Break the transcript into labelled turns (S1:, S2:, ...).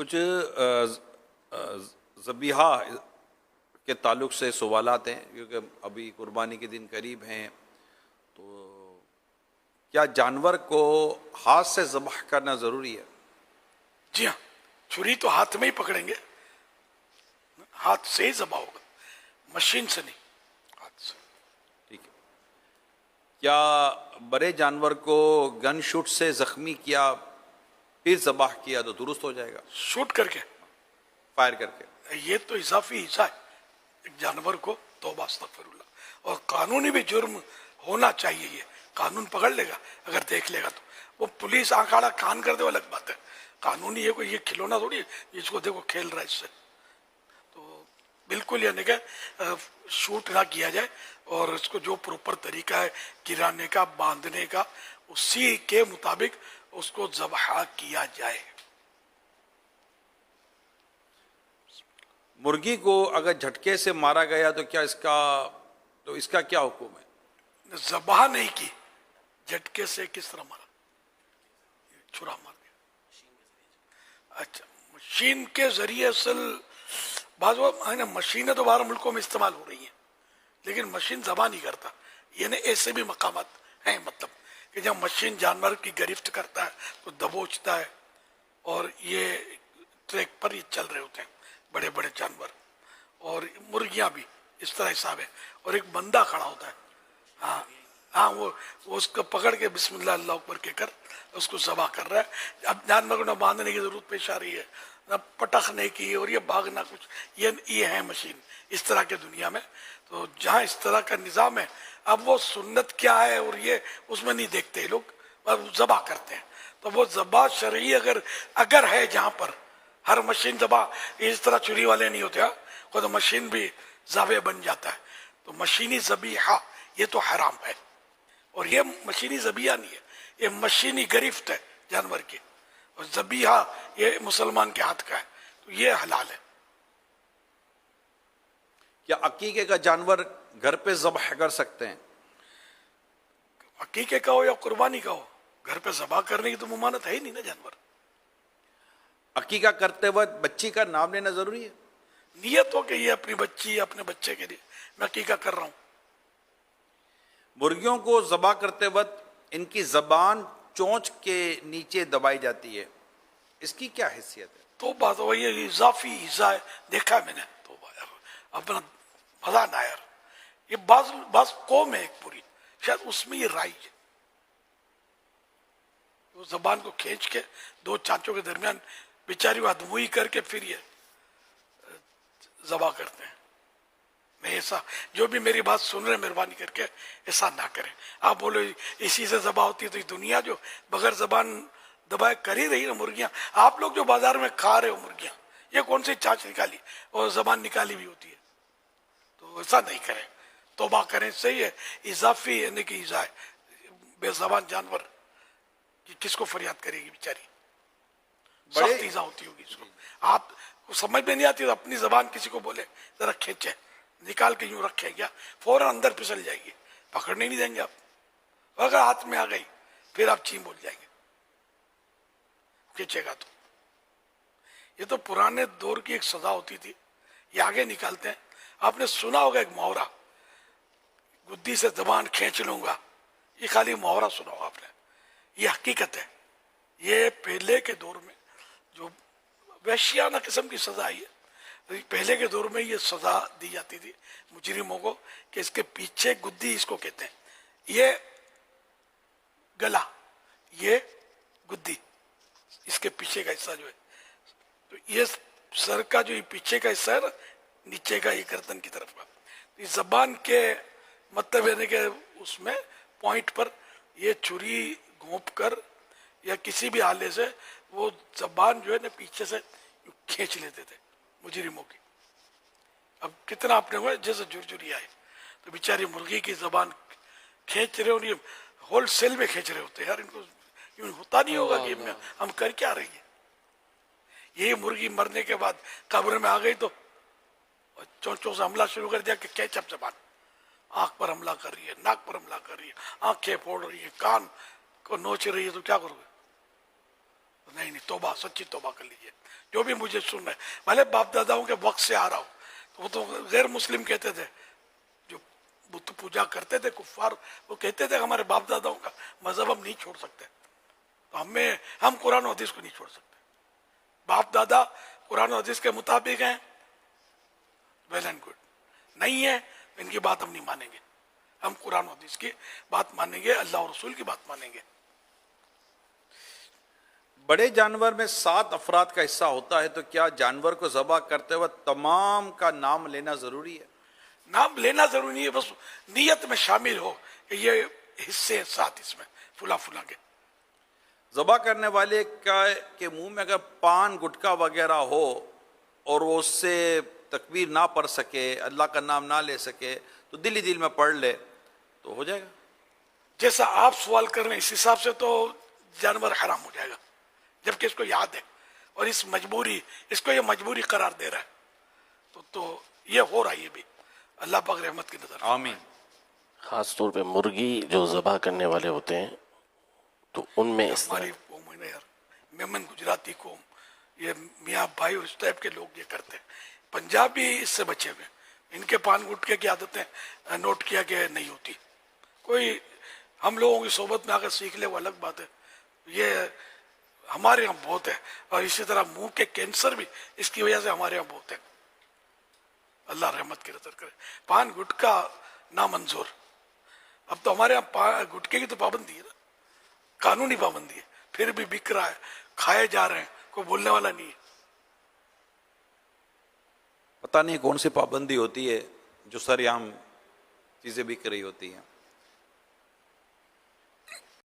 S1: कुछ ज़बीहा के ताल्लुक़ से सवालात हैं, क्योंकि अभी कुर्बानी के दिन करीब हैं। तो क्या जानवर को हाथ से ज़बह करना ज़रूरी है?
S2: जी हाँ, छुरी तो हाथ में ही पकड़ेंगे, हाथ से ही ज़बह होगा, मशीन से नहीं, हाथ से।
S1: ठीक है। क्या बड़े जानवर को गन शूट से ज़ख्मी किया फिर ज़बह किया तो दुरुस्त हो जाएगा?
S2: शूट करके,
S1: फायर करके?
S2: ये तो इजाफी हिस्सा है एक जानवर को, तौबा अस्तगफिरुल्लाह। और कानूनी भी जुर्म होना चाहिए, ये कानून पकड़ लेगा अगर देख लेगा तो। वो पुलिस आंख आड़ा कान कर दे वो अलग बात है, कानूनी है, कोई ये खिलौना थोड़ी है इसको देखो खेल रहा है इससे। तो बिल्कुल यानी कि शूट ना किया जाए और इसको जो प्रॉपर तरीका है गिराने का, बांधने का, उसी के मुताबिक उसको ज़बह किया जाए।
S1: मुर्गी को अगर झटके से मारा गया तो क्या इसका क्या हुक्म है?
S2: ज़बह नहीं की, झटके से किस तरह मारा? छुरा मार दिया। अच्छा, मशीन के जरिए असल मशीनें तो बाहर मुल्कों में इस्तेमाल हो रही हैं, लेकिन मशीन ज़बह नहीं करता। ये न ऐसे भी मकामात हैं, मतलब कि जब मशीन जानवर की गिरफ्त करता है तो दबोचता है, और ये ट्रैक पर ये चल रहे होते हैं बड़े बड़े जानवर, और मुर्गियां भी इस तरह हिसाब है, और एक बंदा खड़ा होता है। हाँ हाँ, वो उसको पकड़ के बिस्मिल्लाह अल्लाह अकबर कहकर उसको ज़बह कर रहा है। अब जानवर को न बांधने की जरूरत पेश आ रही है, न पटखने की, और ये भागना कुछ, ये है मशीन इस तरह के दुनिया में। तो जहाँ इस तरह का निज़ाम है, अब वो सुन्नत क्या है और ये उसमें नहीं देखते लोग, ज़बह करते हैं। तो वो ज़बह शरई अगर है, जहाँ पर हर मशीन ज़बह इस तरह छुरी वाले नहीं होते, खुद मशीन भी ज़ावे बन जाता है। तो मशीनी ज़बीहा ये तो हराम है, और ये मशीनी ज़बीहा नहीं है, ये मशीनी गिरफ्त है जानवर की, और ज़बीहा ये मुसलमान के हाथ का है, तो ये हलाल है।
S1: क्या अकीके का जानवर घर पे ज़बह कर सकते हैं?
S2: अकीके का हो या कुर्बानी का हो, घर पे ज़बह करने की तो मुमानत है ही नहीं ना। जानवर
S1: अकीका करते वक्त बच्ची का नाम लेना जरूरी है?
S2: नियत हो कि ये अपनी बच्ची, अपने बच्चे के लिए मैं अकीका कर रहा हूँ।
S1: मुर्गियों को ज़बह करते वक्त इनकी ज़बान चोंच के नीचे दबाई जाती है, इसकी क्या हैसियत है?
S2: तो बात हो, ये इजाफी हिस्सा है, देखा है मैंने। तो यार अपना मजा ना यार, ये बाज कौम है एक पूरी, शायद उसमें ये राई है। वो जबान को खींच के दो चांचों के दरमियान बेचारी को अदमुई करके फिर ये ज़बह करते हैं। मैं ऐसा, जो भी मेरी बात सुन रहे मेहरबानी करके ऐसा ना करें। आप बोलो इसी से ज़बह होती है, तो दुनिया जो बगैर जबान दबाए कर ही रही ना मुर्गियां। आप लोग जो बाजार में खा रहे हो मुर्गियां, ये कौन सी चांच निकाली और जबान निकाली भी होती है? तो ऐसा नहीं करें, तौबा करें। सही है, इजाफी यानी कि ईजा है, बेजबान जानवर कि किसको फरियाद करेगी बेचारी, सख्त ईजा होती होगी इसको। आप समझ में नहीं आती तो अपनी जबान किसी को बोले जरा खींचे, निकाल के यूं रखे, क्या फौरन अंदर फिसल जाएगी, पकड़ने नहीं देंगे आप। अगर हाथ में आ गई फिर आप चीं बोल जाएंगे, खींचेगा तो। ये तो पुराने दौर की एक सजा होती थी, ये आगे निकालते हैं। आपने सुना होगा एक मुहावरा, गुद्दी से जबान खींच लूंगा, ये खाली मुहावरा सुना होगा आपने, ये हकीकत है। ये पहले के दौर में जो वैश्याना किस्म की सजा आई है, पहले के दौर में ये सजा दी जाती थी मुजरिमों को कि इसके पीछे गुद्दी, इसको कहते हैं, ये गला, ये गुद्दी, इसके पीछे का हिस्सा जो है, तो ये सर का जो ये पीछे का हिस्सा है ना, नीचे का ये गर्दन की तरफ का, तो इस जबान के मतलब यानी कि उसमें पॉइंट पर ये छुरी घोंप कर या किसी भी आले से वो जबान जो है ना पीछे से खींच लेते थे मुजरिमों की। अब कितना आपने हुआ जैसे झुरझुरी आए, तो बेचारी मुर्गी की जबान खींच रहे हो, ये होलसेल में खींच रहे होते यार, इनको यूं होता नहीं होगा कि हम कर क्या रही है। यही मुर्गी मरने के बाद कब्र में आ गई तो चोंचों से हमला शुरू कर दिया कि कैचअप जबान, आंख पर हमला कर रही है, नाक पर हमला कर रही है, आंखें फोड़ रही है, कान को नोच रही है, तो क्या करोगे? नहीं नहीं, तौबा, सच्ची तौबा कर लीजिए। जो भी मुझे सुन रहे, भले बाप दादाओं के वक्त से आ रहा हूं, तो वो तो गैर मुस्लिम कहते थे, जो बुत पूजा करते थे कुफार, वो कहते थे हमारे बाप दादाओं का मजहब हम नहीं छोड़ सकते। तो हम कुरान और हदीस को नहीं छोड़ सकते। बाप दादा कुरान और हदीस के मुताबिक हैं, वेल एंड गुड। नहीं है, इनकी बात हम नहीं मानेंगे। हम कुरान और हदीस की बात मानेंगे, अल्लाह और रसूल की बात मानेंगे।
S1: बड़े जानवर में 7 अफराद का हिस्सा होता है, तो क्या जानवर को ज़बह करते वक्त तमाम का नाम लेना जरूरी है?
S2: नाम लेना जरूरी नहीं है, बस नियत में शामिल हो कि ये हिस्से हैं साथ इसमें फुला फुला के।
S1: ज़बह करने वाले के मुंह में अगर पान गुटखा वगैरह हो और वो उससे तकबीर ना पढ़ सके, अल्लाह का नाम ना ले सके, तो दिल ही दिल में पढ़ ले तो हो जाएगा? जैसा
S2: आप सवाल कर रहे हैं इस हिसाब से तो जानवर हराम हो जाएगा, जबकि इसको याद है और इसको ये मजबूरी करार दे रहा है, तो ये हो रहा है। ये भी अल्लाह पाक रहमत की नजर।
S1: आमीन।
S3: खास तौर पे मुर्गी जो ज़बह करने वाले होते हैं, तो उनमें
S2: हमारी कौम है ना यार, मेमन गुजराती कौम, ये मियाँ भाई उस टाइप के लोग ये करते हैं। पंजाब भी इससे बचे हुए, इनके पान गुटके की आदतें नोट किया गया नहीं होती। कोई हम लोगों की सोबत में आकर सीख ले वो अलग बात है, ये हमारे यहाँ बहुत है। और इसी तरह मुंह के कैंसर भी इसकी वजह से हमारे यहाँ बहुत है। अल्लाह रहमत की नजर करे। पान गुटका नामंजूर। अब तो हमारे यहाँ गुटके की तो पाबंदी है ना, कानूनी पाबंदी है, फिर भी बिक रहा है, खाए जा रहे हैं, कोई बोलने वाला नहीं है।
S1: पता नहीं कौन सी पाबंदी होती है जो सरेआम चीजें बिक रही होती हैं।